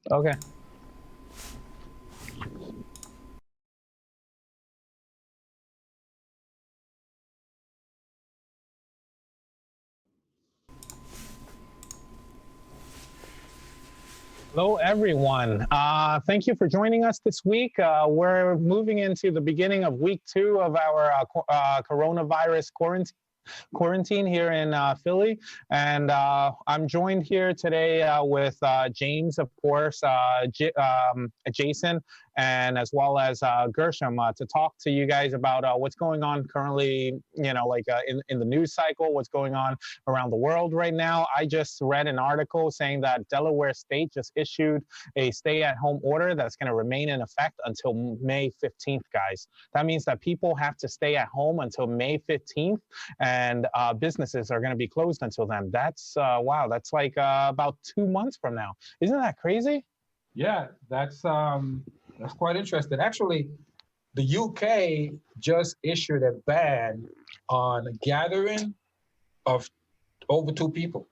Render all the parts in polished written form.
Okay. Hello, everyone. Thank you for joining us this week. We're moving into the beginning of week 2 of our coronavirus quarantine here in Philly. And I'm joined here today with James, of course, Jason, and as well as Gershom to talk to you guys about what's going on currently, in the news cycle, what's going on around the world right now. I just read an article saying that Delaware State just issued a stay-at-home order that's going to remain in effect until May 15th, guys. That means that people have to stay at home until May 15th, and businesses are going to be closed until then. That's wow. That's like about 2 months from now. Isn't that crazy? Yeah, that's quite interesting. Actually, the UK just issued a ban on a gathering of over 2 people.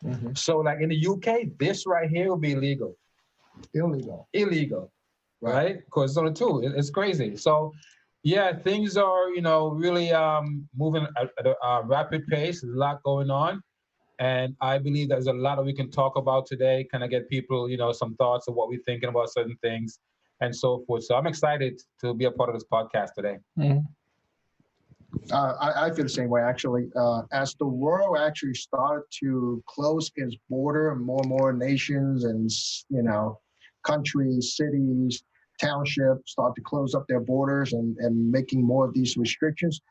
Mm-hmm. So, like in the UK, this right here will be illegal. Illegal, right? Because it's only 2. It's crazy. So, yeah, things are, really moving at a rapid pace. There's a lot going on. And I believe there's a lot that we can talk about today, kind of get people, some thoughts of what we're thinking about certain things and so forth. So I'm excited to be a part of this podcast today. Mm-hmm. I feel the same way, actually. As the world actually started to close its border, and more nations and, countries, cities, townships start to close up their borders and making more of these restrictions.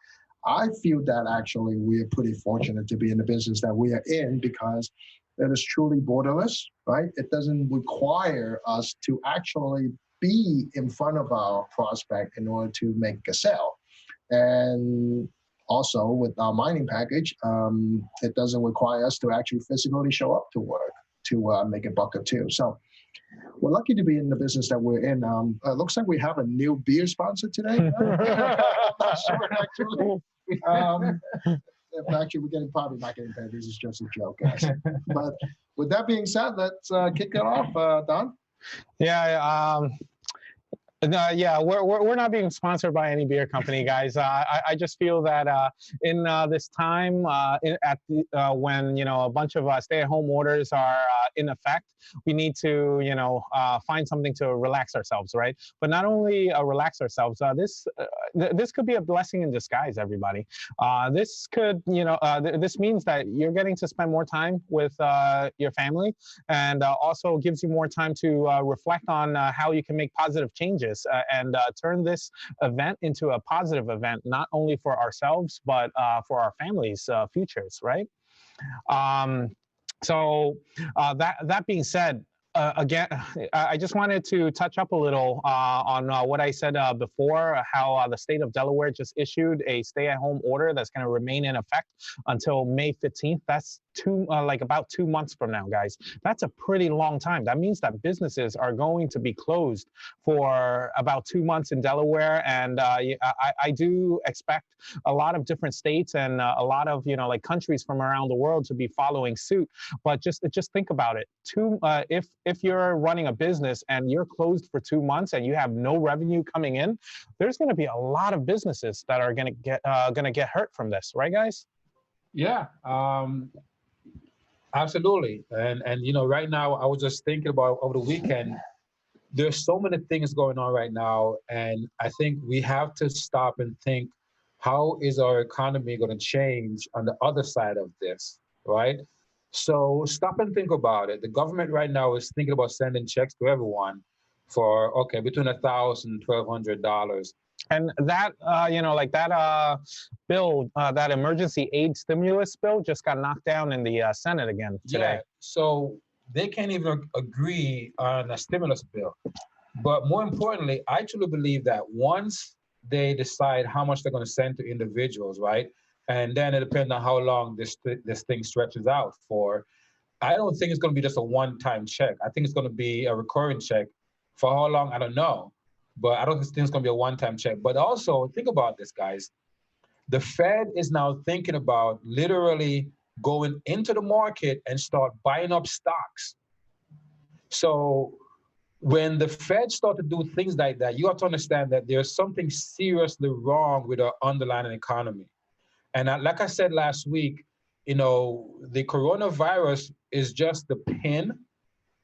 I feel that actually we are pretty fortunate to be in the business that we are in, because it is truly borderless, right? It doesn't require us to actually be in front of our prospect in order to make a sale. And also with our mining package, it doesn't require us to actually physically show up to work to make a buck or two. So we're lucky to be in the business that we're in. Looks like we have a new beer sponsor today. I'm not sure, actually. Actually, probably not getting paid. This is just a joke, guys. But with that being said, let's kick it off, Don. Yeah. Yeah, we're not being sponsored by any beer company, guys. I just feel that in this time, when a bunch of stay-at-home orders are in effect, we need to find something to relax ourselves, right? But not only relax ourselves. This could be a blessing in disguise, everybody. This could this means that you're getting to spend more time with your family, and also gives you more time to reflect on how you can make positive changes. And turn this event into a positive event, not only for ourselves, but for our families' futures, right? So that being said, again, I just wanted to touch up a little on what I said before, how the state of Delaware just issued a stay-at-home order that's going to remain in effect until May 15th. That's about 2 months from now, guys. That's a pretty long time. That means that businesses are going to be closed for about 2 months in Delaware, and I do expect a lot of different states and a lot of countries from around the world to be following suit. But just think about it. If you're running a business and you're closed for 2 months and you have no revenue coming in, there's going to be a lot of businesses that are going to get hurt from this, right, guys? Yeah, absolutely. And right now I was just thinking about over the weekend. There's so many things going on right now, and I think we have to stop and think, how is our economy going to change on the other side of this, right? So stop and think about it. The government right now is thinking about sending checks to everyone for, between $1,000 and $1,200. And that, bill, that emergency aid stimulus bill just got knocked down in the Senate again today. Yeah, so they can't even agree on a stimulus bill. But more importantly, I truly believe that once they decide how much they're going to send to individuals, right? And then it depends on how long this thing stretches out for. I don't think it's going to be just a one-time check. I think it's going to be a recurring check. For how long, I don't know. But I don't think it's going to be a one-time check. But also, think about this, guys. The Fed is now thinking about literally going into the market and start buying up stocks. So when the Fed start to do things like that, you have to understand that there's something seriously wrong with our underlying economy. And like I said last week, the coronavirus is just the pin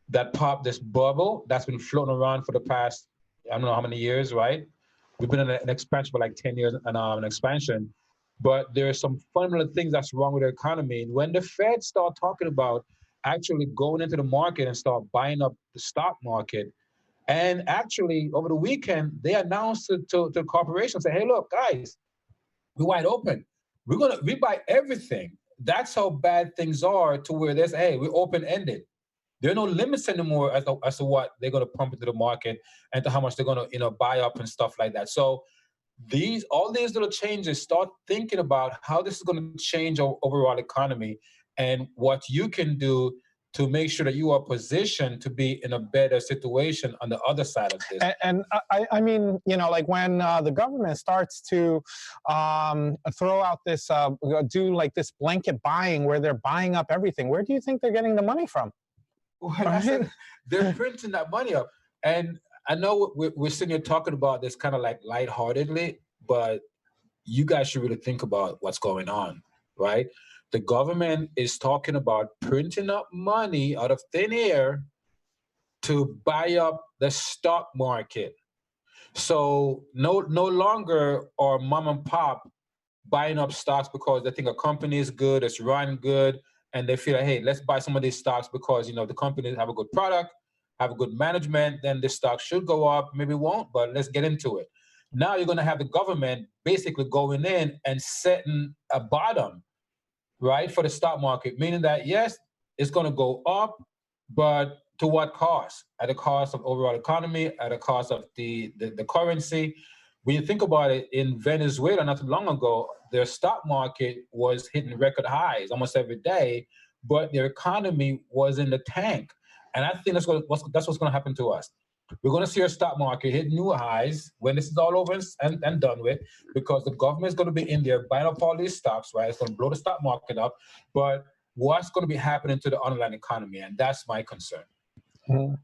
that popped this bubble that's been floating around for the past, I don't know how many years, right? We've been in an expansion for like 10 years, and an expansion. But there are some fundamental things that's wrong with the economy. And when the Fed start talking about actually going into the market and start buying up the stock market, and actually over the weekend, they announced to corporations, say, hey, look, guys, we're wide open. We buy everything. That's how bad things are, to where there's, hey, we're open-ended. There are no limits anymore as to what they're going to pump into the market and to how much they're going to buy up and stuff like that. So all these little changes, start thinking about how this is going to change our overall economy and what you can do to make sure that you are positioned to be in a better situation on the other side of this. And I mean, like when the government starts to throw out this, do like this blanket buying where they're buying up everything, where do you think they're getting the money from? Well, they're printing that money up. And I know we're sitting here talking about this kind of like lightheartedly, but you guys should really think about what's going on, right? The government is talking about printing up money out of thin air to buy up the stock market. So no longer are mom and pop buying up stocks because they think a company is good, it's run good, and they feel like, hey, let's buy some of these stocks because the companies have a good product, have a good management, then this stock should go up. Maybe it won't, but let's get into it. Now you're going to have the government basically going in and setting a bottom, right, for the stock market, meaning that, yes, it's going to go up, but to what cost? At the cost of overall economy, at the cost of the currency. When you think about it, in Venezuela not too long ago, their stock market was hitting record highs almost every day, but their economy was in the tank. And I think that's what's going to happen to us. We're going to see our stock market hit new highs when this is all over and done with, because the government is going to be in there buying up all these stocks, right? It's going to blow the stock market up. But what's going to be happening to the underlying economy? And that's my concern. Mm-hmm.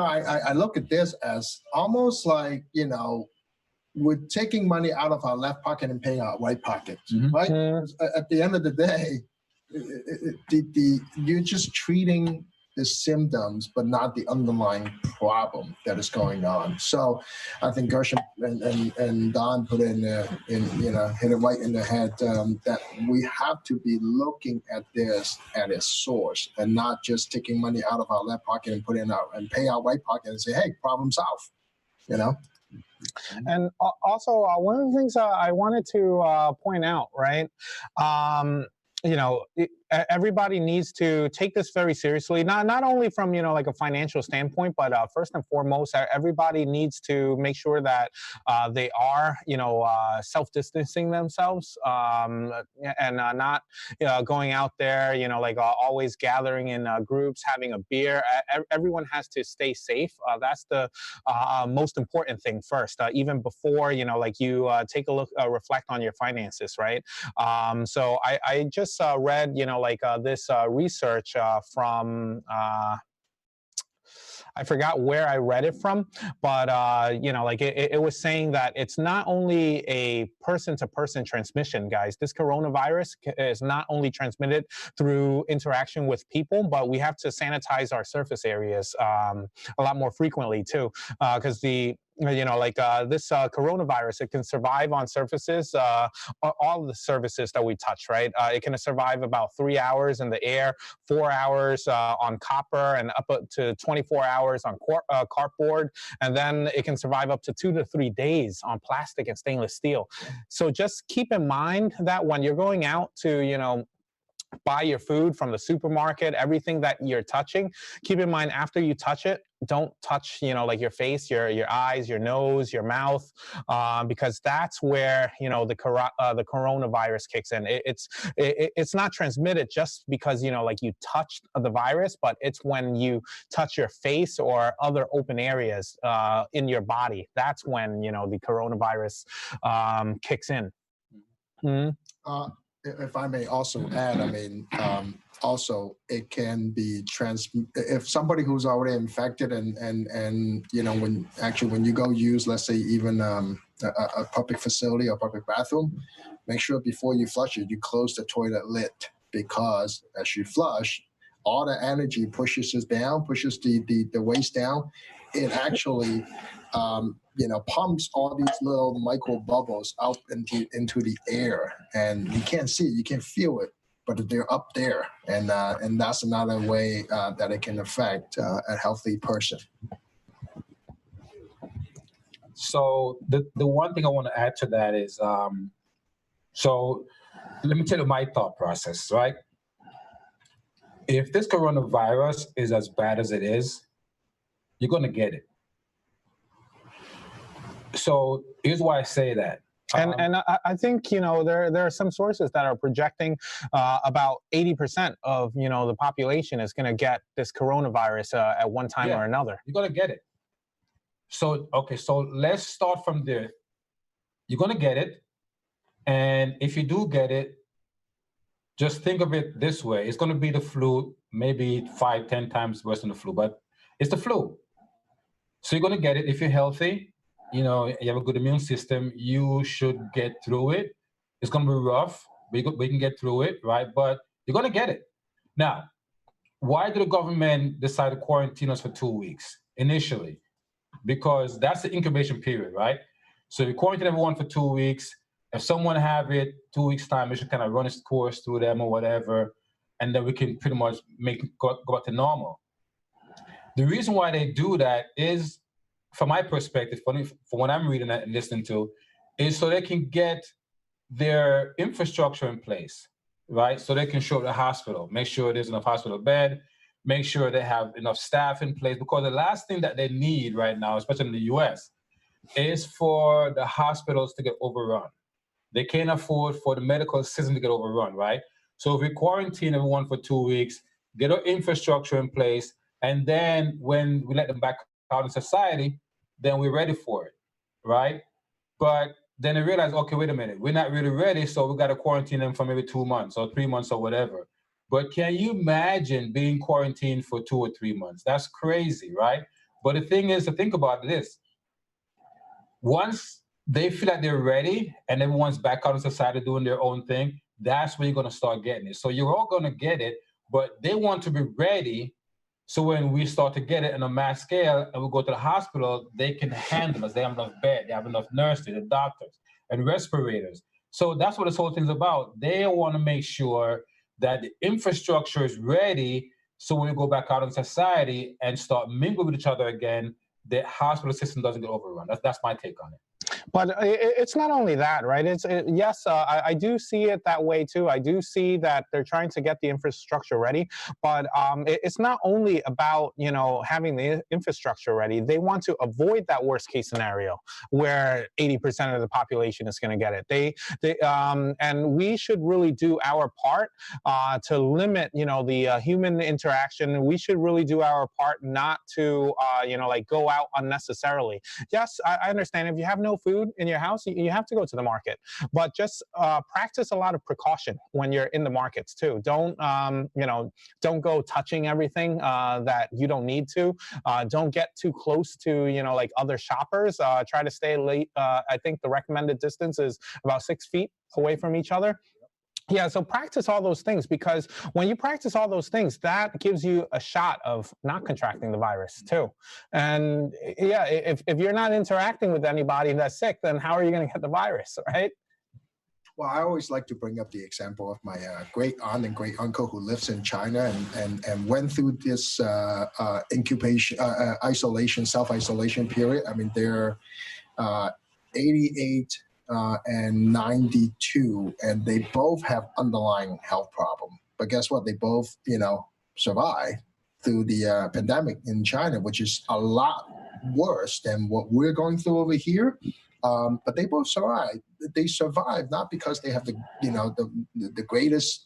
I look at this as almost like, we're taking money out of our left pocket and paying our right pocket, right? Mm-hmm. At the end of the day, you're just treating the symptoms, but not the underlying problem that is going on. So I think Gershom and Don put hit it right in the head, that we have to be looking at this at its source and not just taking money out of our left pocket and put it in and pay our right pocket and say, hey, problem solved, And also, one of the things I wanted to point out, right? Everybody needs to take this very seriously, not only from like a financial standpoint, but first and foremost, everybody needs to make sure that they are self-distancing themselves, and not going out there always gathering in groups, having a beer. Everyone has to stay safe. That's the most important thing first, even before you take a look, reflect on your finances, right? So I just read this research from I forgot where I read it from, but it was saying that it's not only a person-to-person transmission, guys. This coronavirus is not only transmitted through interaction with people, but we have to sanitize our surface areas a lot more frequently too, because this coronavirus, it can survive on surfaces, all the surfaces that we touch, right? It can survive about 3 hours in the air, 4 hours on copper, and up to 24 hours on cardboard. And then it can survive up to 2 to 3 days on plastic and stainless steel. So just keep in mind that when you're going out to, buy your food from the supermarket, everything that you're touching, keep in mind after you touch it, don't touch, your face, your eyes, your nose, your mouth, because that's where, the coronavirus kicks in. It's not transmitted just because, you touched the virus, but it's when you touch your face or other open areas in your body. That's when, the coronavirus kicks in. Mm-hmm. If I may also add, also it can be if somebody who's already infected and when you go use, let's say, even a public facility or public bathroom, make sure before you flush it, you close the toilet lid, because as you flush, all the energy pushes the waste down. It actually pumps all these little micro bubbles out into the air, and you can't see it, you can't feel it, but they're up there, and that's another way that it can affect a healthy person. So the one thing I want to add to that is, so let me tell you my thought process, right? If this coronavirus is as bad as it is, you're going to get it. So here's why I say that. And I think, there are some sources that are projecting about 80% of, the population is going to get this coronavirus at one time or another. You're going to get it. So, okay, so let's start from there. You're going to get it. And if you do get it, just think of it this way. It's going to be the flu, maybe 5-10 times worse than the flu, but it's the flu. So you're going to get it. If you're healthy, you have a good immune system, you should get through it. It's going to be rough, but we can get through it, right? But you're going to get it. Now, why did the government decide to quarantine us for 2 weeks initially? Because that's the incubation period, right? So you quarantine everyone for 2 weeks. If someone have it 2 weeks time, it should kind of run its course through them or whatever, and then we can pretty much go back to normal. The reason why they do that is, from my perspective, from what I'm reading and listening to, is so they can get their infrastructure in place, right? So they can show up the hospital, make sure there's enough hospital bed, make sure they have enough staff in place, because the last thing that they need right now, especially in the US, is for the hospitals to get overrun. They can't afford for the medical system to get overrun, right? So if we quarantine everyone for 2 weeks, get our infrastructure in place, and then when we let them back out in society, then we're ready for it, right? But then they realize, okay, wait a minute, we're not really ready, so we got to quarantine them for maybe 2 months or 3 months or whatever. But can you imagine being quarantined for 2 or 3 months? That's crazy, right? But the thing is, to think about this, once they feel like they're ready and everyone's back out in society doing their own thing, that's when you're going to start getting it. So you're all going to get it, but they want to be ready. So when we start to get it on a mass scale and we go to the hospital, they can handle us. They have enough bed, they have enough nurses, the doctors, and respirators. So that's what this whole thing's about. They want to make sure that the infrastructure is ready, so when we go back out in society and start mingling with each other again, the hospital system doesn't get overrun. That's my take on it. But it's not only that, right? Yes, I do see it that way too. I do see that they're trying to get the infrastructure ready, but it's not only about having the infrastructure ready. They want to avoid that worst case scenario where 80% of the population is going to get it. And we should really do our part to limit the human interaction. We should really do our part not to go out unnecessarily. Yes, I understand if you have no food in your house, you have to go to the market, but just practice a lot of precaution when you're in the markets too. Don't go touching everything that you don't need to. Don't get too close to other shoppers. Try to stay late. I think the recommended distance is about 6 feet away from each other. Yeah, so practice all those things, because when you practice all those things, that gives you a shot of not contracting the virus too. And yeah, if you're not interacting with anybody that's sick, then how are you going to get the virus, right? Well, I always like to bring up the example of my great aunt and great uncle who lives in China and went through this self-isolation period. I mean, they're 88 and 92, and they both have underlying health problem. But guess what? They both, survived through the pandemic in China, which is a lot worse than what we're going through over here. But they both survived. They survived not because they have the greatest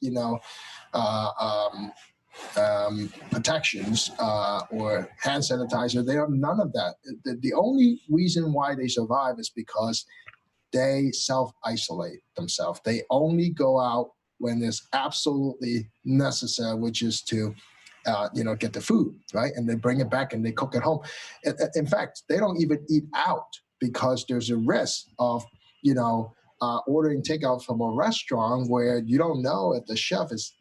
protections or hand sanitizer. They have none of that. The only reason why they survive is because they self-isolate themselves. They only go out when it's absolutely necessary, which is to get the food, right? And they bring it back and they cook at home. In fact, they don't even eat out because there's a risk of, ordering takeout from a restaurant where you don't know if the chef is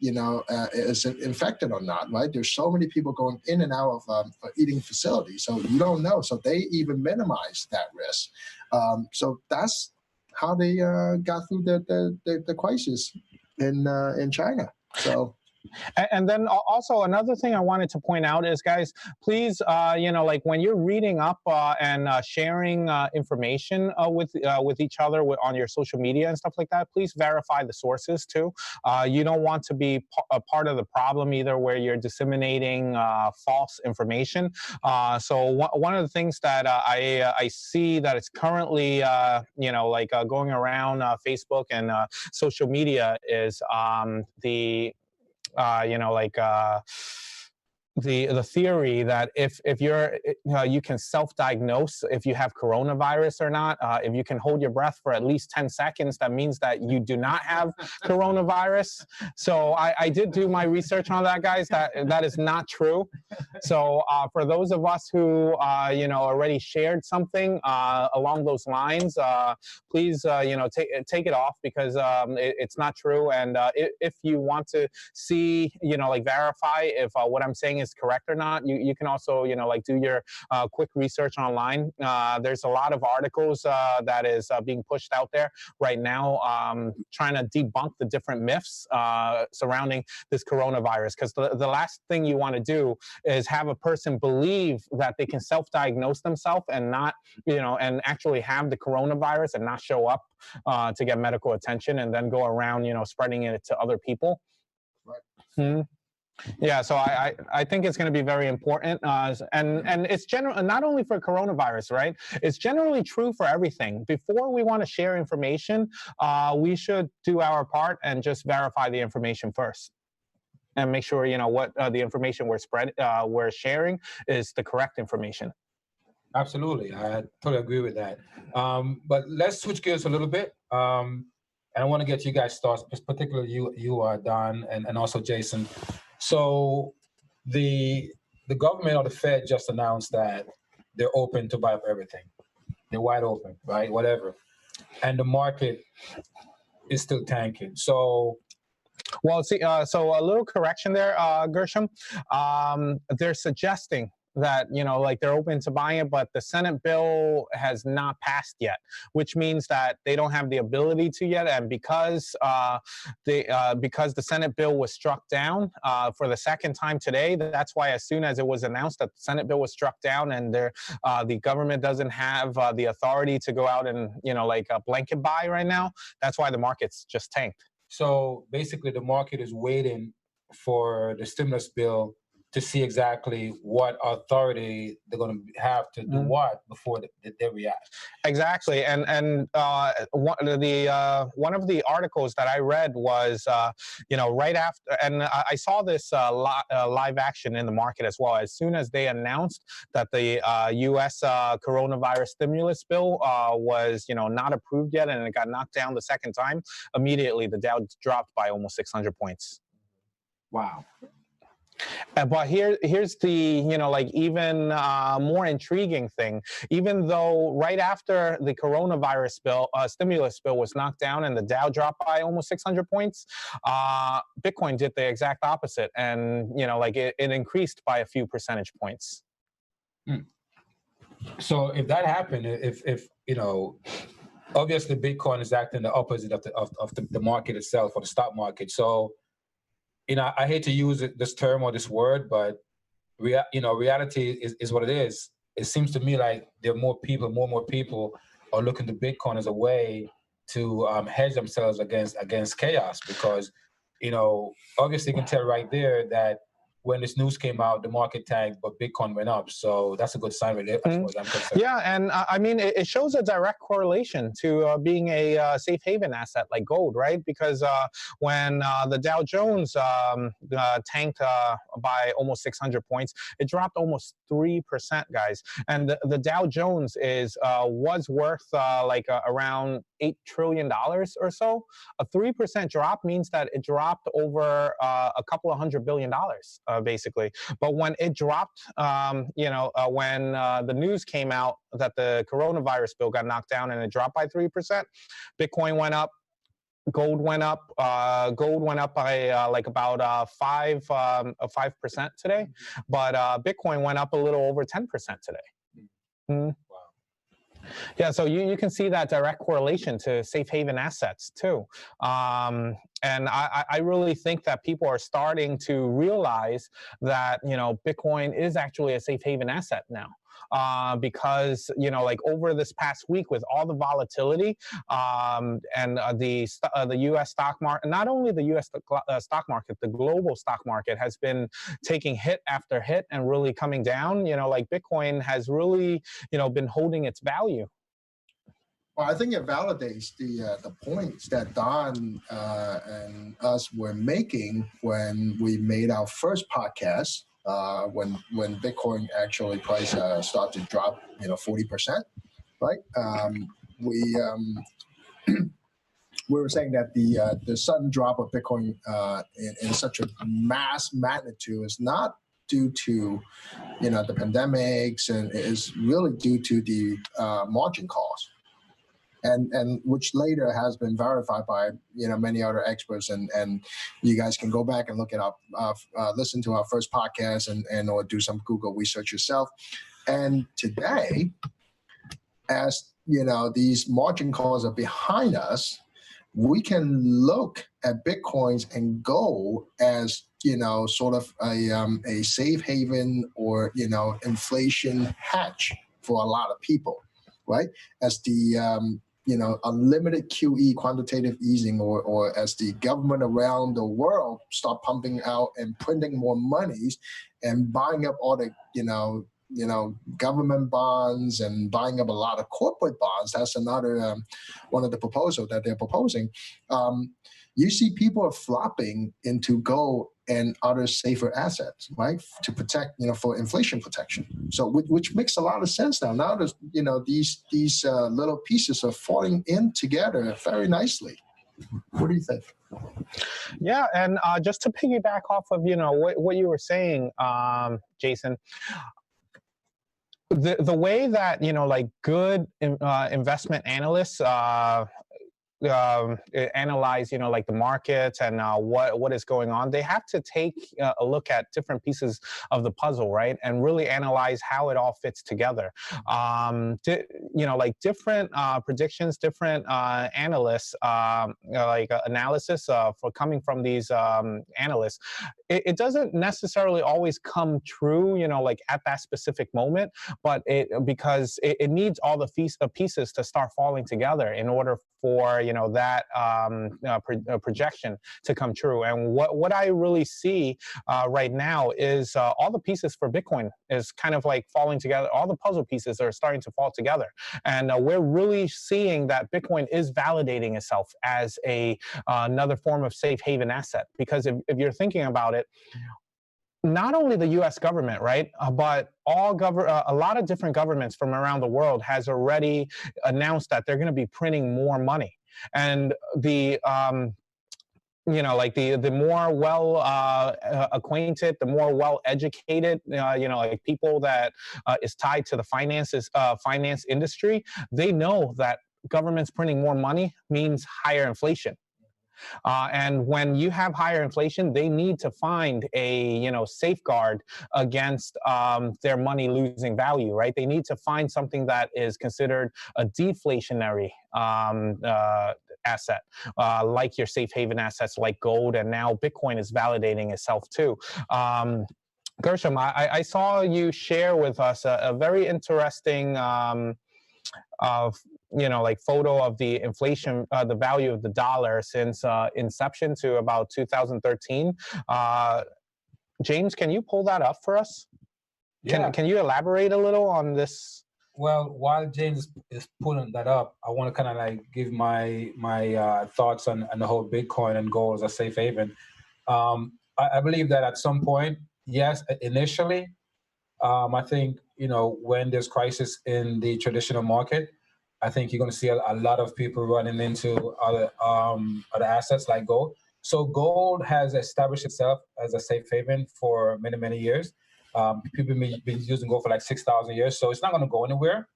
infected or not, right? There's so many people going in and out of eating facilities, so you don't know. So they even minimize that risk. So that's how they got through the crisis in China. So. And then also another thing I wanted to point out is, guys, please, like when you're reading up and sharing information with each other on your social media and stuff like that, please verify the sources too. You don't want to be a part of the problem either, where you're disseminating false information. So one of the things that I see that it's currently, going around Facebook and social media is the theory that if you're you can self-diagnose if you have coronavirus or not. If you can hold your breath for at least 10 seconds, that means that you do not have coronavirus. So I did do my research on that, guys. That is not true. So for those of us who already shared something along those lines, please take it off, because it's not true. And if you want to see verify if what I'm saying is correct or not, you can also do your quick research online. There's a lot of articles that is being pushed out there right now, trying to debunk the different myths surrounding this coronavirus, because the last thing you want to do is have a person believe that they can self-diagnose themselves and not and actually have the coronavirus and not show up to get medical attention, and then go around spreading it to other people. Right. Yeah, so I think it's going to be very important, and it's not only for coronavirus, right? It's generally true for everything. Before we want to share information, we should do our part and just verify the information first, and make sure what the information we're sharing is the correct information. Absolutely, I totally agree with that. But let's switch gears a little bit. And I want to get you guys' thoughts, particularly you, Don, and also Jason. So the government or the Fed just announced that they're open to buy up everything. They're wide open, right? Whatever. And the market is still tanking. So, well, see, so a little correction there, Gershom. They're suggesting that they're open to buying it, but the Senate bill has not passed yet, which means that they don't have the ability to yet. And because the Senate bill was struck down for the second time today, that's why as soon as it was announced that the Senate bill was struck down, and the government doesn't have the authority to go out and a blanket buy right now, that's why the market's just tanked. So basically, the market is waiting for the stimulus bill to see exactly what authority they're going to have to do what before they react. Exactly, and one of the articles that I read was right after, and I saw this live action in the market as well. As soon as they announced that the U.S. coronavirus stimulus bill was not approved yet, and it got knocked down the second time, immediately the Dow dropped by almost 600 points. Wow. But here's the even more intriguing thing. Even though right after the coronavirus bill, stimulus bill was knocked down and the Dow dropped by almost 600 points, Bitcoin did the exact opposite, and it increased by a few percentage points. So if that happened, if obviously Bitcoin is acting the opposite of the market itself, or the stock market. So I hate to use this term or this word, but reality is what it is. It seems to me like there are more and more people are looking to Bitcoin as a way to hedge themselves against chaos, because obviously you can tell right there that when this news came out, the market tanked, but Bitcoin went up. So that's a good sign, really, as far as I'm concerned. Yeah, and I mean, it shows a direct correlation to being a safe haven asset like gold, right? Because when the Dow Jones tanked by almost 600 points, it dropped almost 3%, guys. And the Dow Jones was worth around $8 trillion or so. A 3% drop means that it dropped over a couple of $100 billion, basically. But when it dropped, when the news came out that the coronavirus bill got knocked down and it dropped by 3%, Bitcoin went up. Gold went up. Gold went up by about 5% today, but Bitcoin went up a little over 10% today. Mm-hmm. Wow. Yeah, so you can see that direct correlation to safe haven assets too. And I really think that people are starting to realize that, Bitcoin is actually a safe haven asset now. Because, over this past week with all the volatility and the U.S. stock market, not only the U.S. stock market, the global stock market has been taking hit after hit and really coming down, Bitcoin has really, been holding its value. Well, I think it validates the points that Don and us were making when we made our first podcast. When Bitcoin actually price started to drop, 40%, right? We were saying that the sudden drop of Bitcoin in such a mass magnitude is not due to, the pandemics, and it is really due to the margin calls. And which later has been verified by many other experts, and you guys can go back and look it up, listen to our first podcast, and or do some Google research yourself. And today, as these margin calls are behind us, we can look at Bitcoins and gold as sort of a safe haven or inflation hedge for a lot of people, right? As the unlimited QE, quantitative easing, or as the government around the world start pumping out and printing more monies and buying up all the, government bonds and buying up a lot of corporate bonds. That's another one of the proposals that they're proposing. You see people are flopping into gold and other safer assets, right, to protect, for inflation protection. So, which makes a lot of sense now. Now, there's, these little pieces are falling in together very nicely. What do you think? Yeah, and just to piggyback off of what you were saying, Jason. The way that good investment analysts analyze the markets and what is going on, they have to take a look at different pieces of the puzzle, right, and really analyze how it all fits together. Different predictions, different analysts, analysis for coming from these analysts, it doesn't necessarily always come true, at that specific moment, but because it needs all the pieces to start falling together in order for that projection to come true. And what I really see right now is all the pieces for Bitcoin is kind of like falling together. All the puzzle pieces are starting to fall together, and we're really seeing that Bitcoin is validating itself as another form of safe haven asset. Because if you're thinking about it, not only the U.S. government, right, but a lot of different governments from around the world has already announced that they're going to be printing more money. And the more well acquainted, the more well educated, people that is tied to the finance industry, they know that governments printing more money means higher inflation. And when you have higher inflation, they need to find a safeguard against their money losing value, right? They need to find something that is considered a deflationary asset, like your safe haven assets like gold, and now Bitcoin is validating itself too. Gershom, I saw you share with us a very interesting photo of the inflation, the value of the dollar since inception to about 2013. James, can you pull that up for us? Yeah. Can you elaborate a little on this? Well, while James is pulling that up, I want to kind of like give my thoughts on the whole Bitcoin and gold as a safe haven. I believe that at some point, yes, initially, I think, when there's crisis in the traditional market, I think you're going to see a lot of people running into other assets like gold. So gold has established itself as a safe haven for many, many years. People have been using gold for like 6,000 years, so it's not going to go anywhere.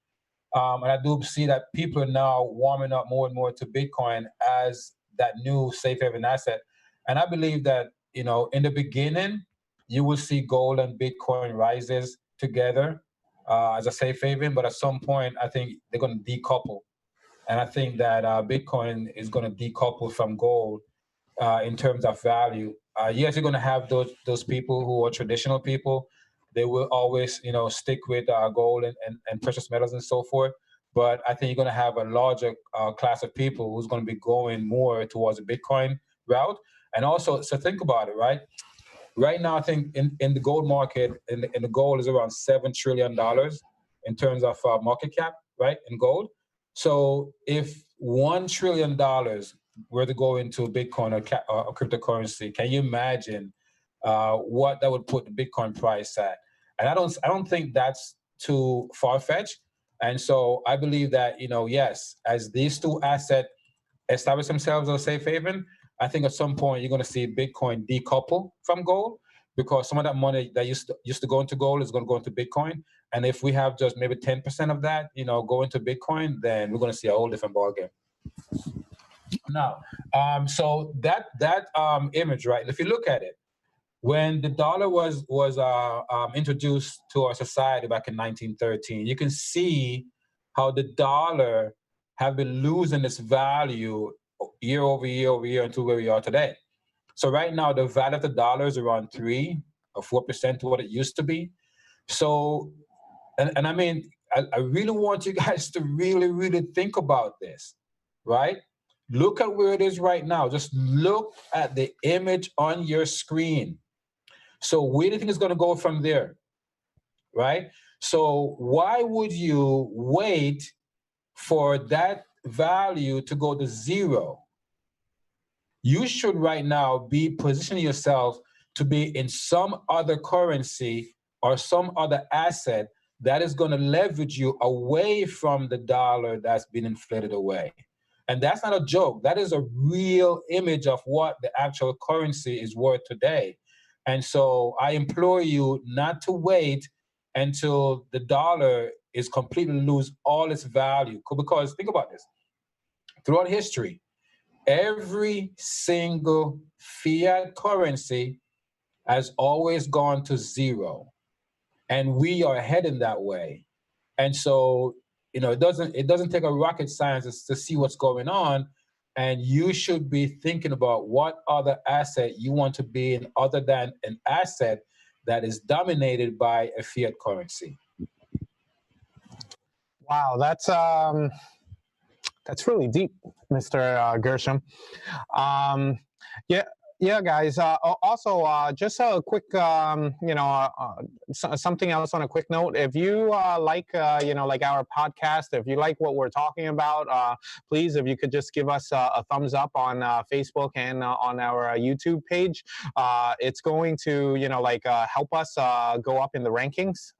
And I do see that people are now warming up more and more to Bitcoin as that new safe haven asset. And I believe that, in the beginning, you will see gold and Bitcoin rises together as a safe haven. But at some point, I think they're going to decouple. And I think that Bitcoin is going to decouple from gold in terms of value. Yes, you're going to have those people who are traditional people. They will always, stick with gold and precious metals and so forth. But I think you're going to have a larger class of people who's going to be going more towards the Bitcoin route. And also, so think about it, right? Right now, I think in the gold market, in the gold is around $7 trillion in terms of market cap, right, in gold. So if $1 trillion were to go into Bitcoin or cryptocurrency, can you imagine what that would put the Bitcoin price at? And I don't think that's too far-fetched. And so I believe that, yes, as these two assets establish themselves as a safe haven, I think at some point you're going to see Bitcoin decouple from gold, because some of that money that used to go into gold is going to go into Bitcoin. And if we have just maybe 10% of that, go into Bitcoin, then we're going to see a whole different ballgame. Now, so that image, right? If you look at it, when the dollar was introduced to our society back in 1913, you can see how the dollar have been losing its value year over year until where we are today. So right now, the value of the dollar is around 3 or 4% to what it used to be. So, and I mean, I really want you guys to really, really think about this, right? Look at where it is right now. Just look at the image on your screen. So where do you think it's going to go from there, right? So why would you wait for that value to go to zero? You should right now be positioning yourself to be in some other currency or some other asset that is going to leverage you away from the dollar that's been inflated away. And that's not a joke. That is a real image of what the actual currency is worth today. And so I implore you not to wait until the dollar is completely lose all its value. Because think about this. Throughout history, every single fiat currency has always gone to zero. And we are heading that way. And so, it doesn't take a rocket scientist to see what's going on. And you should be thinking about what other asset you want to be in other than an asset that is dominated by a fiat currency. Wow, that's really deep, Mr. Gershom. Yeah, guys. Also, just a quick, something else on a quick note. If you like our podcast, if you like what we're talking about, please, if you could just give us a thumbs up on Facebook and on our YouTube page. It's going to, help us go up in the rankings.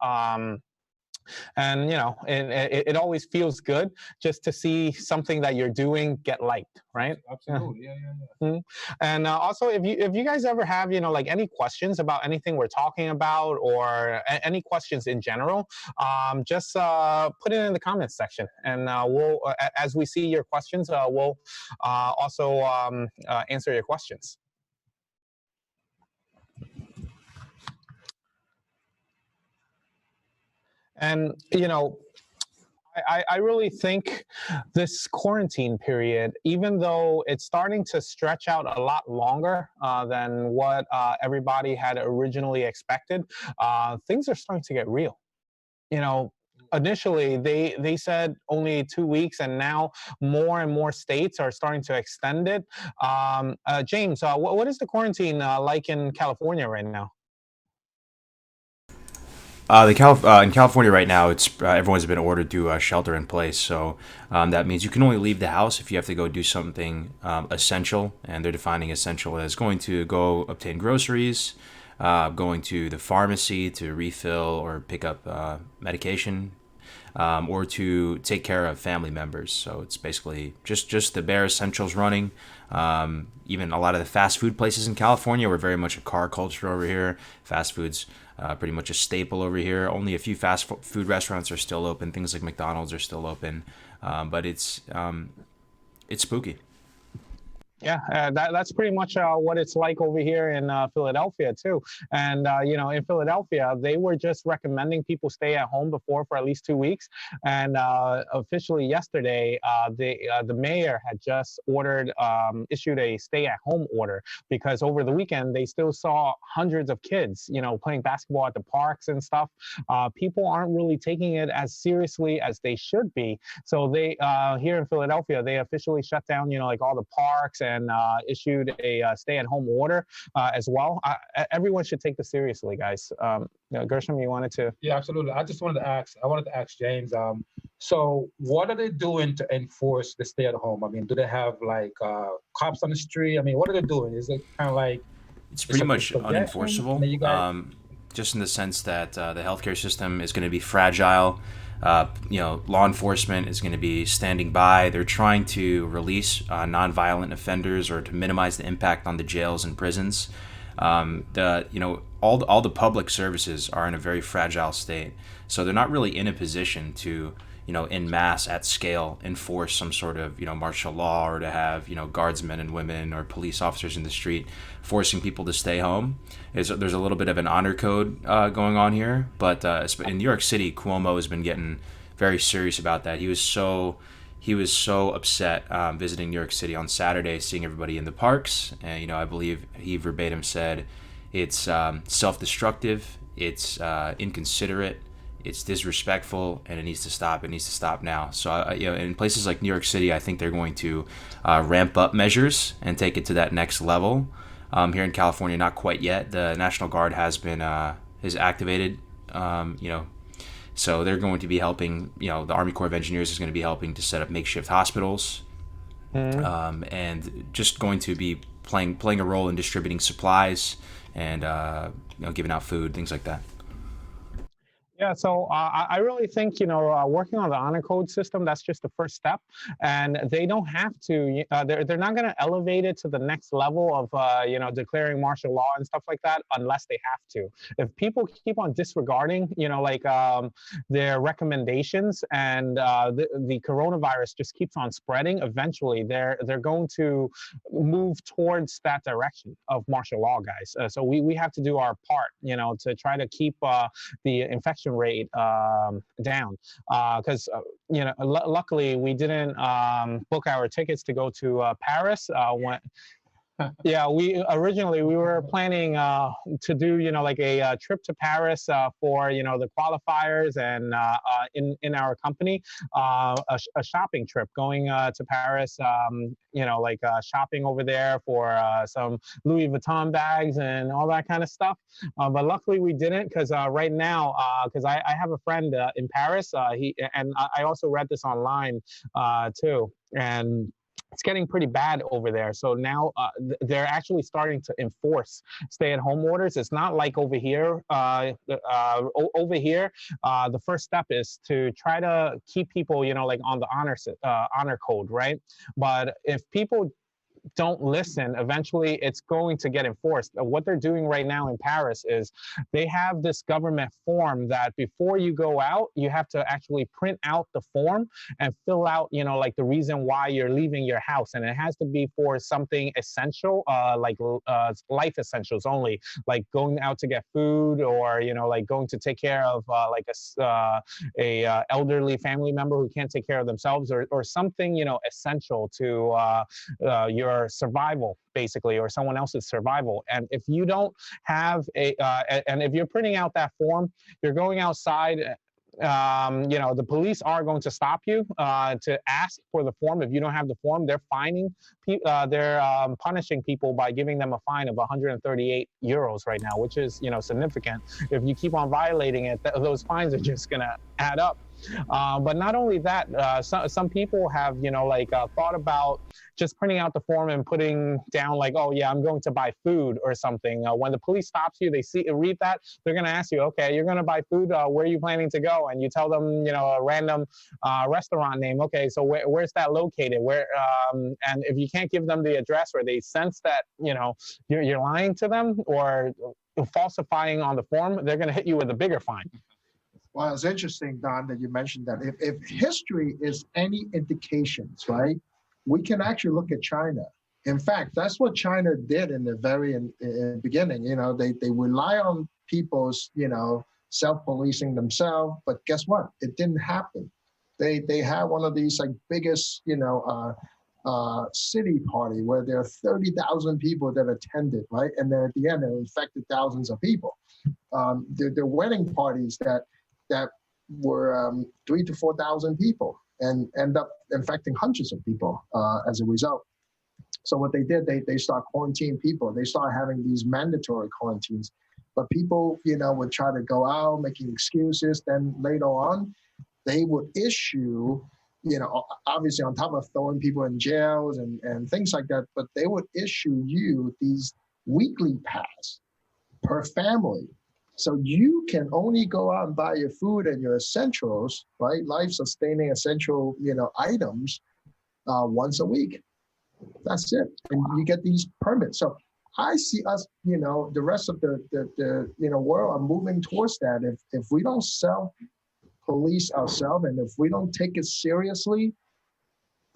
And it always feels good just to see something that you're doing get liked, right? Absolutely, yeah. Mm-hmm. And also, if you guys ever have any questions about anything we're talking about, or any questions in general, just put it in the comments section, and we'll as we see your questions, we'll also answer your questions. And, I really think this quarantine period, even though it's starting to stretch out a lot longer than what everybody had originally expected, things are starting to get real. Initially, they said only 2 weeks, and now more and more states are starting to extend it. James, what is the quarantine like in California right now? In California right now, it's everyone's been ordered to shelter in place. So that means you can only leave the house if you have to go do something essential, and they're defining essential as going to go obtain groceries, going to the pharmacy to refill or pick up medication, or to take care of family members. So it's basically just the bare essentials running. Even a lot of the fast food places in California, we're very much a car culture over here. Fast food's pretty much a staple over here. Only a few fast food restaurants are still open. Things like McDonald's are still open, but it's spooky. Yeah, that's pretty much what it's like over here in Philadelphia too. And in Philadelphia, they were just recommending people stay at home before for at least 2 weeks. And officially yesterday, the mayor had just issued a stay-at-home order because over the weekend they still saw hundreds of kids, playing basketball at the parks and stuff. People aren't really taking it as seriously as they should be. So they here in Philadelphia, they officially shut down, like all the parks and issued a stay-at-home order as well. Everyone should take this seriously, guys. Gershom, you wanted to? Yeah, absolutely. I wanted to ask James, so what are they doing to enforce the stay at home? I mean, do they have like cops on the street? I mean, what are they doing? Is it kind of like It's pretty much suggestion? unenforceable, You guys, just in the sense that the healthcare system is going to be fragile. Law enforcement is going to be standing by. They're trying to release nonviolent offenders or to minimize the impact on the jails and prisons. All the public services are in a very fragile state, so they're not really in a position to en masse at scale enforce some sort of martial law, or to have guardsmen and women or police officers in the street forcing people to stay home. There's a little bit of an honor code going on here, but in New York City, Cuomo has been getting very serious about that. He was so upset visiting New York City on Saturday, seeing everybody in the parks, and I believe he verbatim said it's self-destructive, it's inconsiderate, it's disrespectful, and it needs to stop. It needs to stop now. So, in places like New York City, I think they're going to ramp up measures and take it to that next level. Here in California, not quite yet. The National Guard has been is activated. So they're going to be helping. The Army Corps of Engineers is going to be helping to set up makeshift hospitals, and just going to be playing a role in distributing supplies and giving out food, things like that. Yeah, so I really think, working on the honor code system, that's just the first step. And they don't have to, they're not going to elevate it to the next level of, declaring martial law and stuff like that unless they have to. If people keep on disregarding, their recommendations and the coronavirus just keeps on spreading, eventually they're going to move towards that direction of martial law, guys. So we have to do our part, to try to keep the infection rate down, because luckily we didn't book our tickets to go to Paris when yeah, we were planning to do a trip to Paris for the qualifiers and in our company, a shopping trip going to Paris, shopping over there for some Louis Vuitton bags and all that kind of stuff. But luckily we didn't, because right now, because I have a friend in Paris, I also read this online too, and it's getting pretty bad over there. So now they're actually starting to enforce stay-at-home orders. It's not like over here. Over here, the first step is to try to keep people, on the honor code, right? But if people don't listen, eventually it's going to get enforced. What they're doing right now in Paris is they have this government form that before you go out, you have to actually print out the form and fill out, the reason why you're leaving your house. And it has to be for something essential, life essentials only, like going out to get food, or, going to take care of a elderly family member who can't take care of themselves, or something, essential to your survival, basically, or someone else's survival. And if you don't have and if you're printing out that form, you're going outside the police are going to stop you to ask for the form. If you don't have the form, they're punishing people by giving them a fine of 138 euros right now, which is, significant. If you keep on violating it, those fines are just going to add up. But not only that, some people have, thought about just printing out the form and putting down like, oh yeah, I'm going to buy food or something. When the police stops you, they read that, they're going to ask you, okay, you're going to buy food. Where are you planning to go? And you tell them, a random restaurant name. Okay, so where's that located? And if you can't give them the address, or they sense that, you're lying to them or falsifying on the form, they're going to hit you with a bigger fine. Well, it's interesting, Don, that you mentioned that. If history is any indications, right, we can actually look at China. In fact, that's what China did in the very beginning. They rely on people's, self-policing themselves. But guess what? It didn't happen. They had one of these like biggest, city party where there are 30,000 people that attended, right? And then at the end, it infected thousands of people. The wedding parties that were 3,000 to 4,000 people and end up infecting hundreds of people as a result. So what they did, they start quarantining people. They start having these mandatory quarantines. But people, would try to go out making excuses. Then later on, they would issue, obviously on top of throwing people in jails and things like that, but they would issue you these weekly pass per family. So you can only go out and buy your food and your essentials, right? Life-sustaining essential, items once a week. That's it. And you get these permits. So I see us, the rest of the world are moving towards that. If we don't self-police ourselves and if we don't take it seriously,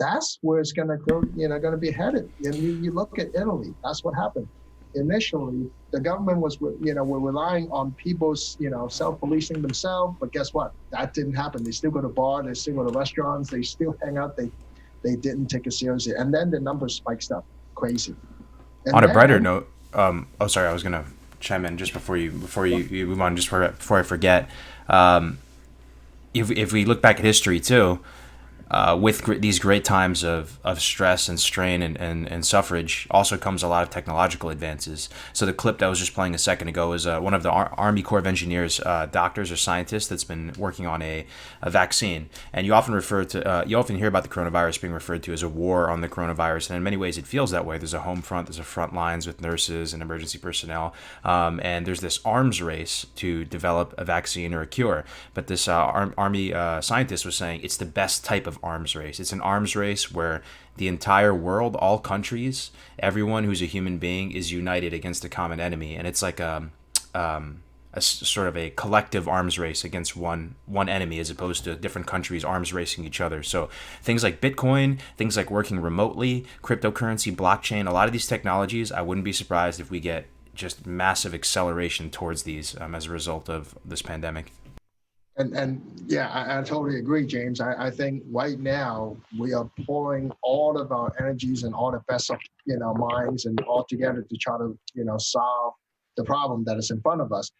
that's where it's going to go, going to be headed. And you look at Italy, that's what happened. Initially, the government was, were relying on people's, self-policing themselves. But guess what? That didn't happen. They still go to bars, they still go to restaurants, they still hang out. They didn't take it seriously. And then the numbers spiked up crazy. And on a brighter note, sorry, I was going to chime in just before you move on, just before I forget. If we look back at history too, with these great times of stress and strain and suffrage also comes a lot of technological advances. So the clip that I was just playing a second ago is one of the Army Corps of Engineers, doctors or scientists that's been working on a vaccine. And you often hear about the coronavirus being referred to as a war on the coronavirus. And in many ways it feels that way. There's a home front, there's a front lines with nurses and emergency personnel. And there's this arms race to develop a vaccine or a cure. But this Army scientist was saying it's the best type of arms race. It's an arms race where the entire world, all countries, everyone who's a human being is united against a common enemy, and it's like a sort of a collective arms race against one enemy, as opposed to different countries arms racing each other. So things like Bitcoin, things like working remotely, cryptocurrency, blockchain, a lot of these technologies, I wouldn't be surprised if we get just massive acceleration towards these as a result of this pandemic. And yeah, I totally agree, James. I think right now we are pouring all of our energies and all the best of, minds and all together to try to, solve the problem that is in front of us.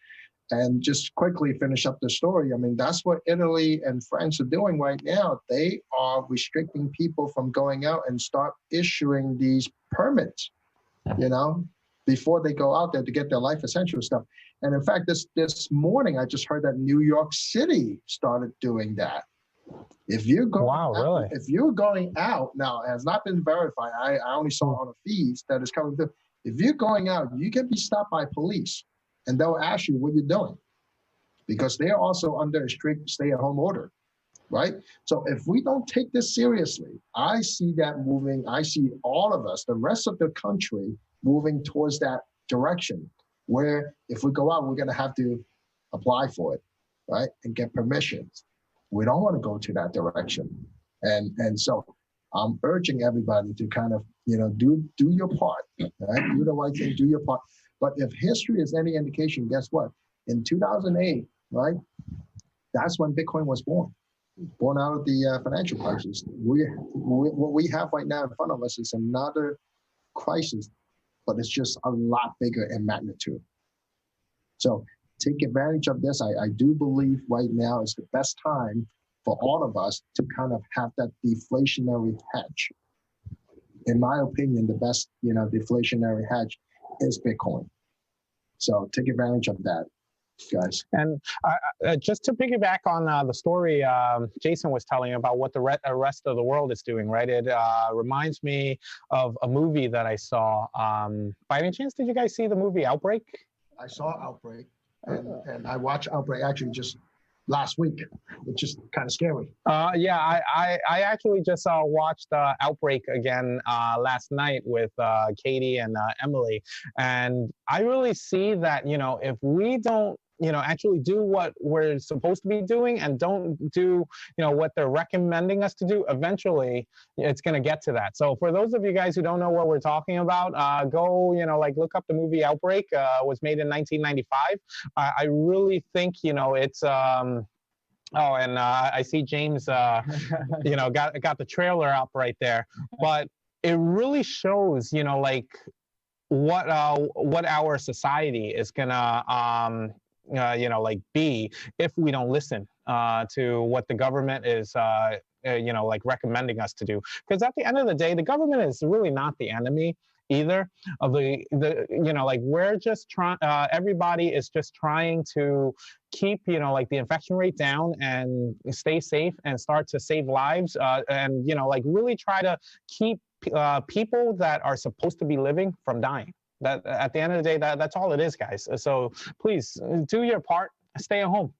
And just quickly finish up the story. I mean, that's what Italy and France are doing right now. They are restricting people from going out and start issuing these permits, before they go out there to get their life essential stuff. And in fact, this morning, I just heard that New York City started doing that. If you're going really? If you're going out, now it has not been verified. I only saw on the feeds that is coming through. If you're going out, you can be stopped by police and they'll ask you what you're doing because they're also under a strict stay-at-home order, right? So if we don't take this seriously, I see that moving. I see all of us, the rest of the country, moving towards that direction where if we go out, we're going to have to apply for it, right? And get permissions. We don't want to go to that direction. And so I'm urging everybody to kind of, do your part, right? Do the right thing, do your part. But if history is any indication, guess what? In 2008, right? That's when Bitcoin was born out of the financial crisis. What we have right now in front of us is another crisis, but it's just a lot bigger in magnitude. So take advantage of this. I do believe right now is the best time for all of us to kind of have that deflationary hedge. In my opinion, the best, deflationary hedge is Bitcoin. So take advantage of that, guys. And just to piggyback on the story Jason was telling about what the rest of the world is doing, right? It reminds me of a movie that I saw. By any chance, did you guys see the movie Outbreak? I saw Outbreak, and I watched Outbreak actually just last week, which is kind of scary. Yeah, I actually just watched Outbreak again last night with Katie and Emily, and I really see that, if we don't, actually do what we're supposed to be doing and don't do, what they're recommending us to do, eventually it's going to get to that. So for those of you guys who don't know what we're talking about, go, look up the movie Outbreak. Was made in 1995. I really think, it's, oh, and I see James, got the trailer up right there, but it really shows, what our society is gonna, be if we don't listen to what the government is, recommending us to do. Because at the end of the day, the government is really not the enemy either of the we're just trying, everybody is just trying to keep, the infection rate down and stay safe and start to save lives, and, really try to keep people that are supposed to be living from dying. That at the end of the day, that's all it is, guys. So please do your part, stay at home.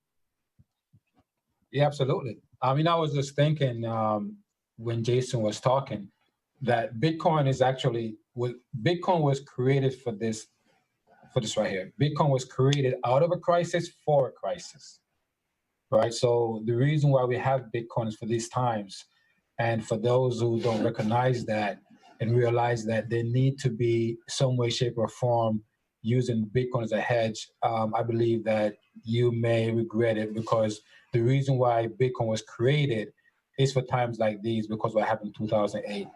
Yeah, absolutely. I was just thinking when Jason was talking that Bitcoin was created for this right here. Bitcoin was created out of a crisis for a crisis, right? So the reason why we have Bitcoin is for these times. And for those who don't recognize that and realize that there need to be some way, shape, or form using Bitcoin as a hedge, I believe that you may regret it, because the reason why Bitcoin was created is for times like these, because what happened in 2008.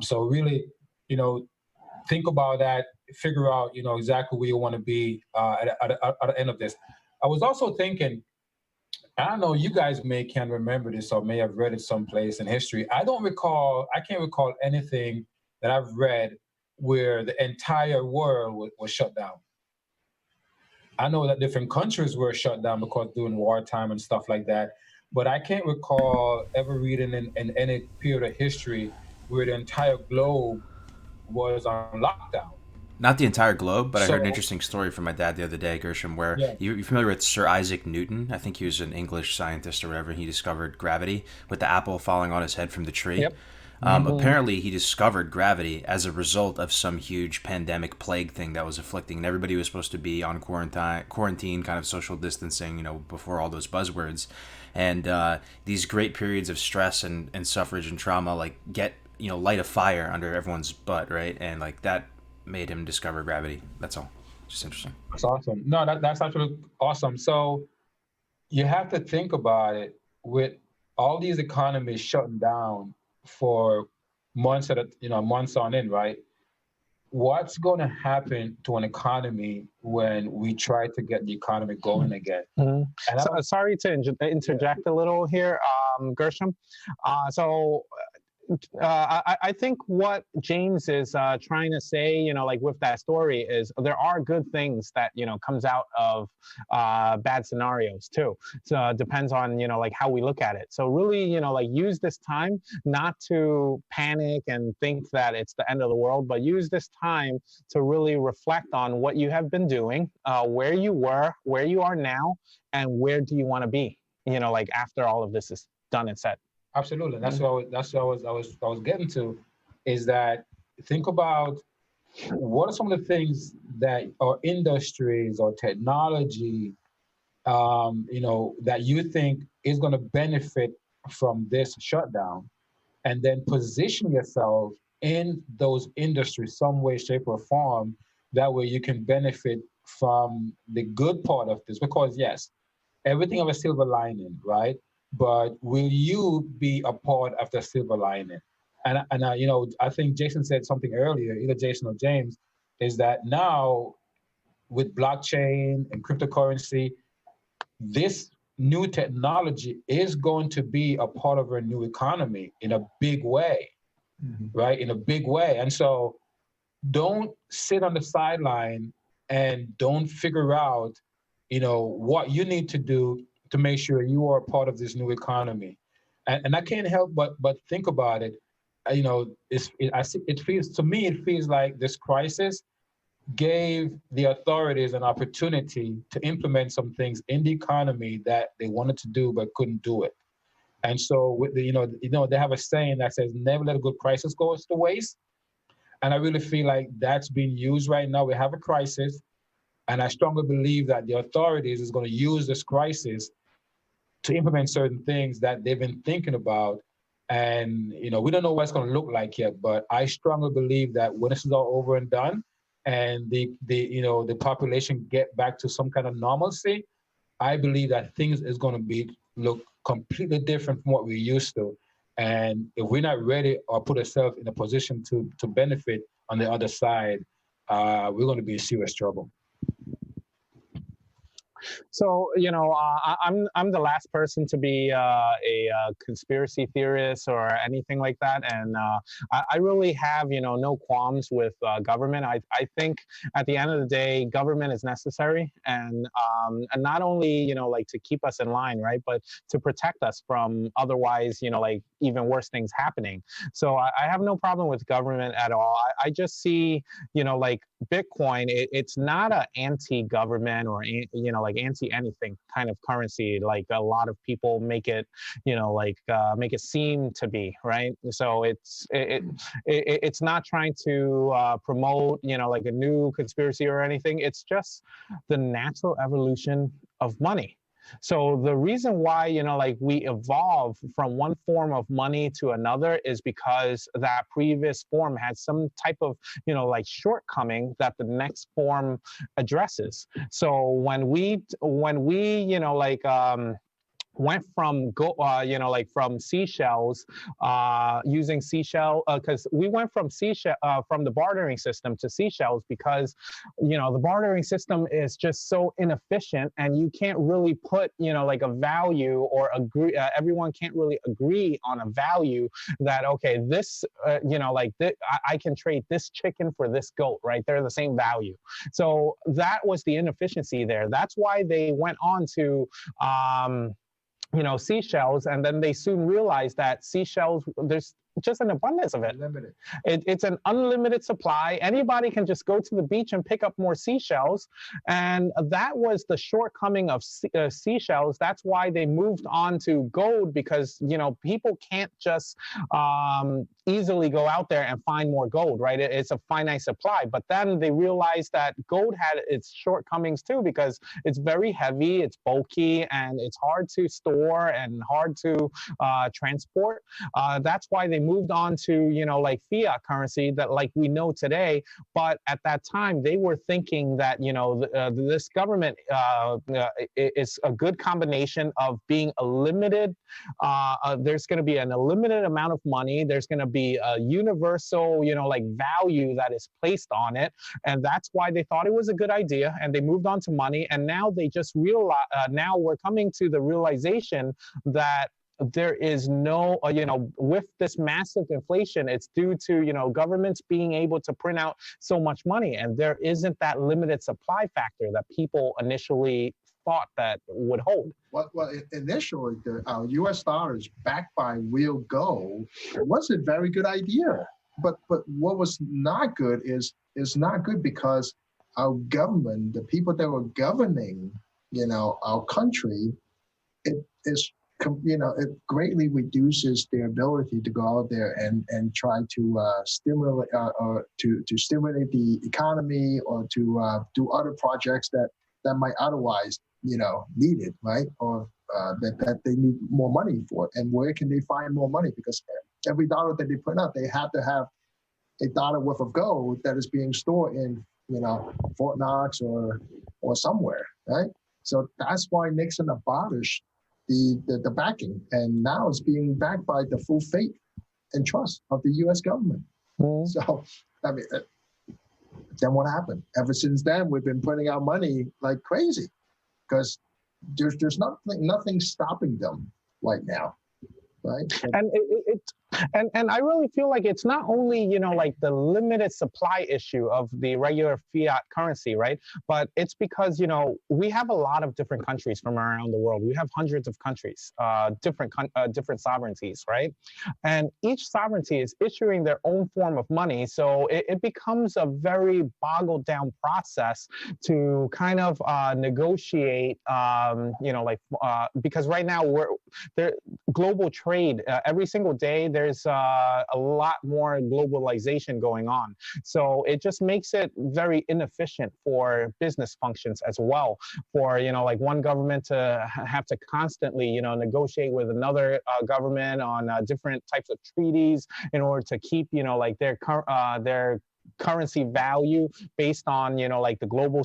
So really, think about that, figure out, exactly where you want to be at the end of this. I was also thinking, I don't know, you guys can remember this or may have read it someplace in history. I can't recall anything that I've read where the entire world was shut down. I know that different countries were shut down because during wartime and stuff like that, but I can't recall ever reading in any period of history where the entire globe was on lockdown. Not the entire globe, but I heard an interesting story from my dad the other day, Gershom, where you're familiar with Sir Isaac Newton? I think he was an English scientist or whatever. He discovered gravity with the apple falling on his head from the tree. Yep. Apparently, he discovered gravity as a result of some huge pandemic plague thing that was afflicting, and everybody was supposed to be on quarantine, kind of social distancing, before all those buzzwords. And these great periods of stress and suffrage and trauma, light a fire under everyone's butt, right? And that made him discover gravity. That's all. Just interesting. That's awesome. No, that's actually awesome. So you have to think about it, with all these economies shutting down for months months on end, right? What's going to happen to an economy when we try to get the economy going again? Mm-hmm. Sorry to interject a little here, Gershom. I think what James is trying to say, with that story, is there are good things that, comes out of bad scenarios too. So it depends on, how we look at it. So really, use this time not to panic and think that it's the end of the world, but use this time to really reflect on what you have been doing, where you were, where you are now, and where do you want to be, after all of this is done and said. Absolutely. That's what I was getting to, is that think about what are some of the things that are industries or technology, that you think is going to benefit from this shutdown, and then position yourself in those industries some way, shape, or form. That way you can benefit from the good part of this, because yes, everything have a silver lining, right? But will you be a part of the silver lining? And I think Jason said something earlier, either Jason or James, is that now with blockchain and cryptocurrency, this new technology is going to be a part of our new economy in a big way, right? In a big way. And so don't sit on the sideline and don't figure out, what you need to do to make sure you are part of this new economy. And I can't help but think about it. It feels like this crisis gave the authorities an opportunity to implement some things in the economy that they wanted to do but couldn't do it. And so, they have a saying that says, "Never let a good crisis go to waste." And I really feel like that's being used right now. We have a crisis, and I strongly believe that the authorities is going to use this crisis to implement certain things that they've been thinking about. And, we don't know what it's going to look like yet, but I strongly believe that when this is all over and done, and the population get back to some kind of normalcy, I believe that things is going to look completely different from what we're used to. And if we're not ready or put ourselves in a position to benefit on the other side, we're going to be in serious trouble. So, I'm the last person to be a conspiracy theorist or anything like that. And I really have, no qualms with government. I think at the end of the day, government is necessary. And not only, to keep us in line, right, but to protect us from otherwise, even worse things happening. So I have no problem with government at all. I just see, Bitcoin, it's not an anti-government or, anti-anything kind of currency, like a lot of people make it, make it seem to be, right? So it's not trying to promote, a new conspiracy or anything. It's just the natural evolution of money. So the reason why, we evolve from one form of money to another is because that previous form had some type of, shortcoming that the next form addresses. So when we went from from seashells, using seashell, because we went from from the bartering system to seashells because, the bartering system is just so inefficient, and you can't really put, a value or agree. Everyone can't really agree on a value that, okay, this, I can trade this chicken for this goat, right? They're the same value. So that was the inefficiency there. That's why they went on to, seashells, and then they soon realized that seashells, there's just an abundance of it. Limited. It's an unlimited supply. Anybody can just go to the beach and pick up more seashells. And that was the shortcoming of seashells. That's why they moved on to gold, because, people can't just easily go out there and find more gold, right? It's a finite supply. But then they realized that gold had its shortcomings too, because it's very heavy, it's bulky, and it's hard to store and hard to transport. That's why they moved on to, fiat currency that like we know today. But at that time, they were thinking that, this government is a good combination of being a limited, there's going to be an unlimited amount of money. There's going to be a universal, value that is placed on it. And that's why they thought it was a good idea. And they moved on to money. And now they just realize, now we're coming to the realization that there is no, with this massive inflation, it's due to, governments being able to print out so much money. And there isn't that limited supply factor that people initially thought that would hold. Well, initially, our U.S. dollars backed by real gold was a very good idea. But what was not good is not good because our government, the people that were governing, our country, it greatly reduces their ability to go out there and try to stimulate to stimulate the economy or to do other projects that might otherwise needed, right? Or that they need more money for. And where can they find more money? Because every dollar that they put out, they have to have a dollar worth of gold that is being stored in Fort Knox or somewhere, right? So that's why Nixon abolished the backing, and now it's being backed by the full faith and trust of the U.S. government. So, I mean, then what happened? Ever since then, we've been putting out money like crazy because there's nothing stopping them right now, right? And and I really feel like it's not only, you know, like the limited supply issue of the regular fiat currency, right? But it's because, you know, we have a lot of different countries from around the world. We have hundreds of countries, different sovereignties, right? And each sovereignty is issuing their own form of money. So it becomes a very boggled down process to kind of negotiate, you know, like, because right now there global trade, every single day there's a lot more globalization going on. So it just makes it very inefficient for business functions as well, for, you know, like one government to have to constantly, you know, negotiate with another government on different types of treaties in order to keep, you know, like their currency value based on, you know, like the global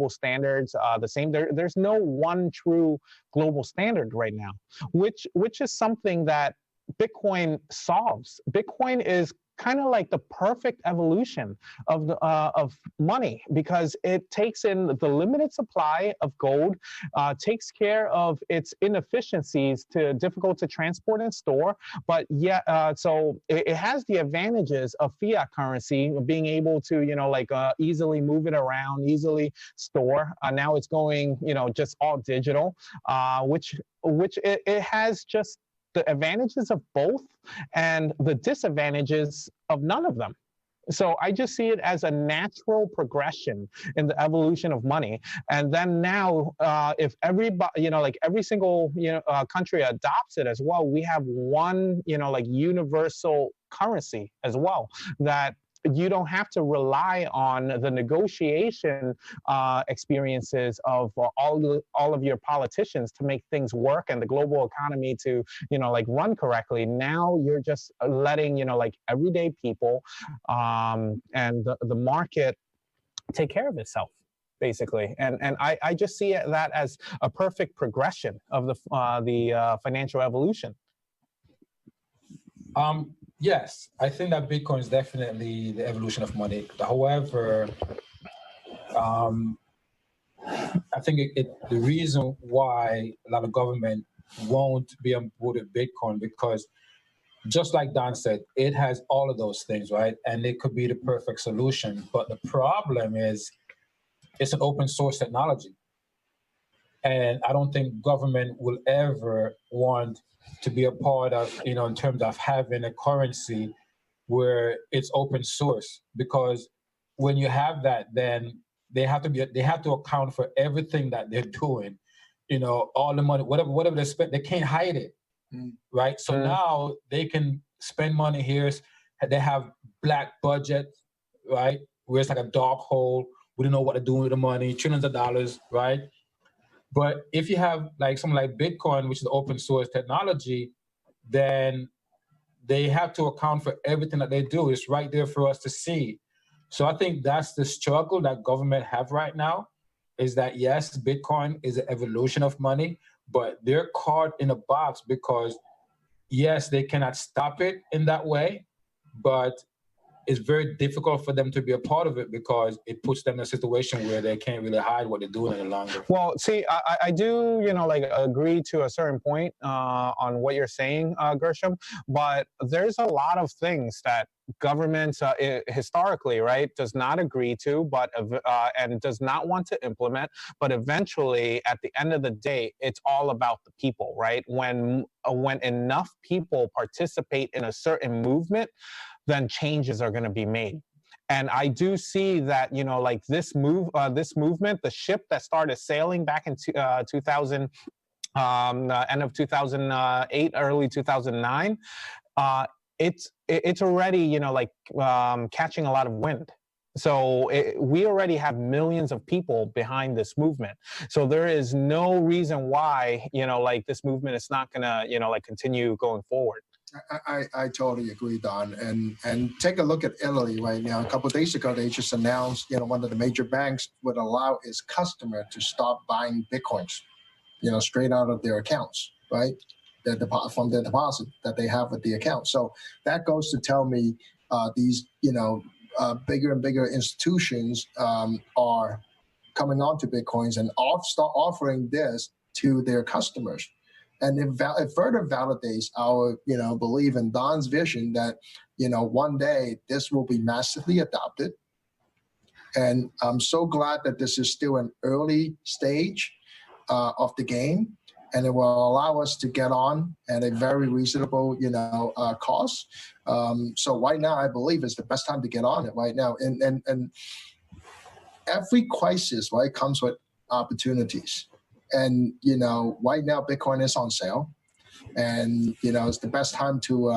standards the same. There's no one true global standard right now, which is something that Bitcoin solves. Bitcoin is kind of like the perfect evolution of money, because it takes in the limited supply of gold, takes care of its inefficiencies to difficult to transport and store, but yet so it has the advantages of fiat currency, being able to, you know, like easily move it around, easily store. Now it's going, you know, just all digital, which it has just the advantages of both and the disadvantages of none of them. So I just see it as a natural progression in the evolution of money. And then now, if everybody, you know, like every single, you know, country adopts it as well, we have one, you know, like universal currency as well, that you don't have to rely on the negotiation experiences of all of your politicians to make things work and the global economy to, you know, like run correctly. Now you're just letting, you know, like everyday people and the market take care of itself, basically. And I just see that as a perfect progression of the financial evolution. Yes, I think that Bitcoin is definitely the evolution of money. However, I think the reason why a lot of government won't be on board with Bitcoin, because just like Don said, it has all of those things, right? And it could be the perfect solution. But the problem is it's an open source technology. And I don't think government will ever want to be a part of, you know, in terms of having a currency where it's open source, because when you have that, then they have to account for everything that they're doing, you know, all the money, whatever they spend, they can't hide it, right? So now they can spend money here. They have black budget, right? Where it's like a dark hole. We don't know what to do with the money, trillions of dollars, right? But if you have like something like Bitcoin, which is open source technology, then they have to account for everything that they do. It's right there for us to see. So I think that's the struggle that government have right now, is that yes, Bitcoin is an evolution of money, but they're caught in a box because yes, they cannot stop it in that way, but it's very difficult for them to be a part of it because it puts them in a situation where they can't really hide what they're doing any longer. Well, see, I do, you know, like agree to a certain point on what you're saying, Gershom, but there's a lot of things that governments historically, right, does not agree to, but and does not want to implement, but eventually at the end of the day, it's all about the people, right? When enough people participate in a certain movement, then changes are going to be made. And I do see that, you know, like this movement, the ship that started sailing back in 2000, end of 2008, early 2009, it's already, you know, like catching a lot of wind. So we already have millions of people behind this movement. So there is no reason why, you know, like this movement is not going to, you know, like continue going forward. I totally agree, Don. And take a look at Italy right now. A couple of days ago, they just announced, you know, one of the major banks would allow its customer to stop buying Bitcoins, you know, straight out of their accounts, right? From the deposit that they have with the account. So that goes to tell me these, you know, bigger and bigger institutions are coming onto Bitcoins and start offering this to their customers. And it further validates our, belief in Don's vision that, one day this will be massively adopted. And I'm so glad that this is still an early stage of the game, and it will allow us to get on at a very reasonable, cost. So right now, I believe is the best time to get on it right now. And every crisis, right, comes with opportunities. And, right now, Bitcoin is on sale. And, it's the best time to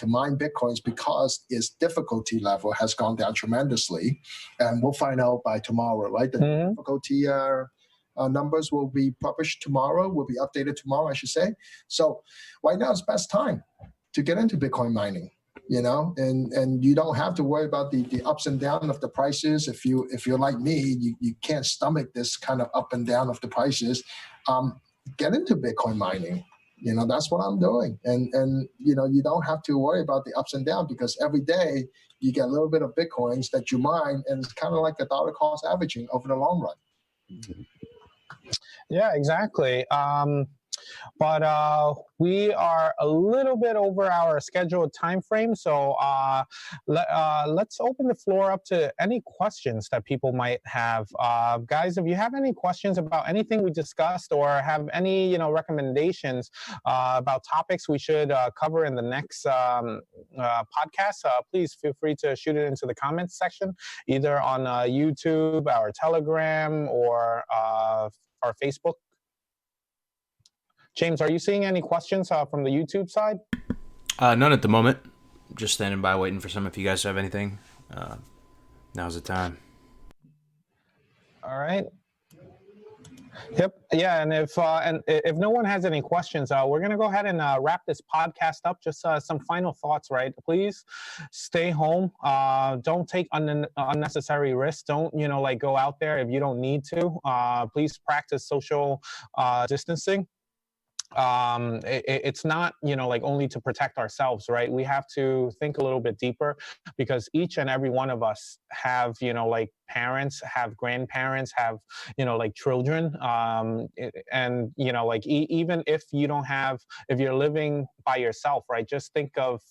mine Bitcoins because its difficulty level has gone down tremendously. And we'll find out by tomorrow, right? The difficulty numbers will be published tomorrow, will be updated tomorrow, I should say. So right now, it's best time to get into Bitcoin mining. And you don't have to worry about the ups and downs of the prices. If you're like me, you can't stomach this kind of up and down of the prices. Get into Bitcoin mining. That's what I'm doing. And you don't have to worry about the ups and downs because every day you get a little bit of Bitcoins that you mine, and it's kind of like a dollar cost averaging over the long run. Yeah, exactly. But we are a little bit over our scheduled time frame, so let's open the floor up to any questions that people might have. Guys, if you have any questions about anything we discussed or have any recommendations about topics we should cover in the next podcast, please feel free to shoot it into the comments section, either on YouTube, our Telegram, or our Facebook. James, are you seeing any questions from the YouTube side? None at the moment. Just standing by waiting for some. If you guys have anything, now's the time. All right. Yep. Yeah. And if no one has any questions, we're going to go ahead and wrap this podcast up. Just some final thoughts, right? Please stay home. Don't take unnecessary risks. Don't, go out there if you don't need to. Please practice social distancing. It's not, only to protect ourselves, right? We have to think a little bit deeper because each and every one of us have, parents, have grandparents, have, children. And, even if you don't have, if you're living by yourself, right? Just think of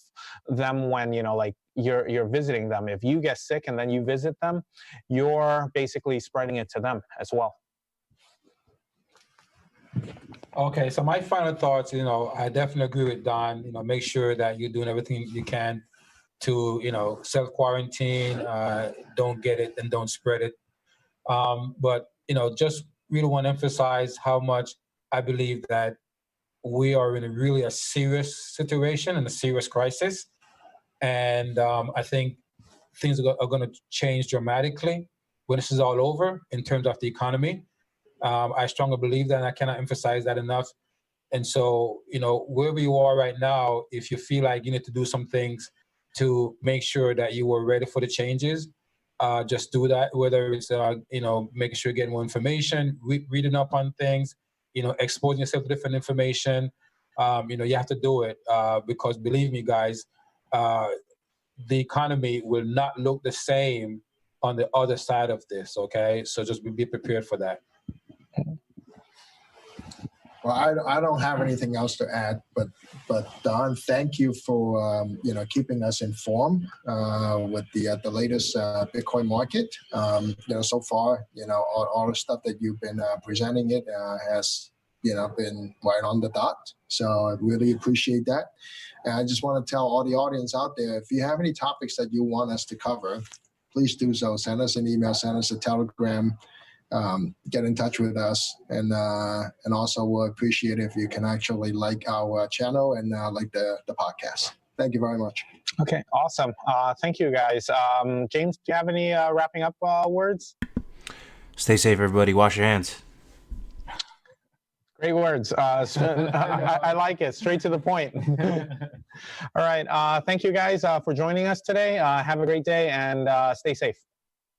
them when, you're visiting them. If you get sick and then you visit them, you're basically spreading it to them as well. Okay, so my final thoughts, I definitely agree with Don. Make sure that you're doing everything you can to, self-quarantine, don't get it and don't spread it. But, just really want to emphasize how much I believe that we are in a serious situation and a serious crisis. And I think things are going to change dramatically when this is all over in terms of the economy. I strongly believe that, and I cannot emphasize that enough. And so, wherever you are right now, if you feel like you need to do some things to make sure that you are ready for the changes, just do that. Whether it's, making sure you're getting more information, reading up on things, exposing yourself to different information. You have to do it because believe me, guys, the economy will not look the same on the other side of this. Okay, so just be prepared for that. Well, I don't have anything else to add, but Don, thank you for keeping us informed with the latest Bitcoin market. So far, all the stuff that you've been presenting has been right on the dot. So I really appreciate that. And I just want to tell all the audience out there, if you have any topics that you want us to cover, please do so. Send us an email, send us a Telegram. Get in touch with us, and also we'll appreciate if you can actually like our channel and like the podcast. Thank you very much. Okay, awesome. Thank you, guys. James, do you have any wrapping up words? Stay safe, everybody. Wash your hands. Great words. I like it. Straight to the point. All right. Thank you, guys, for joining us today. Have a great day and stay safe.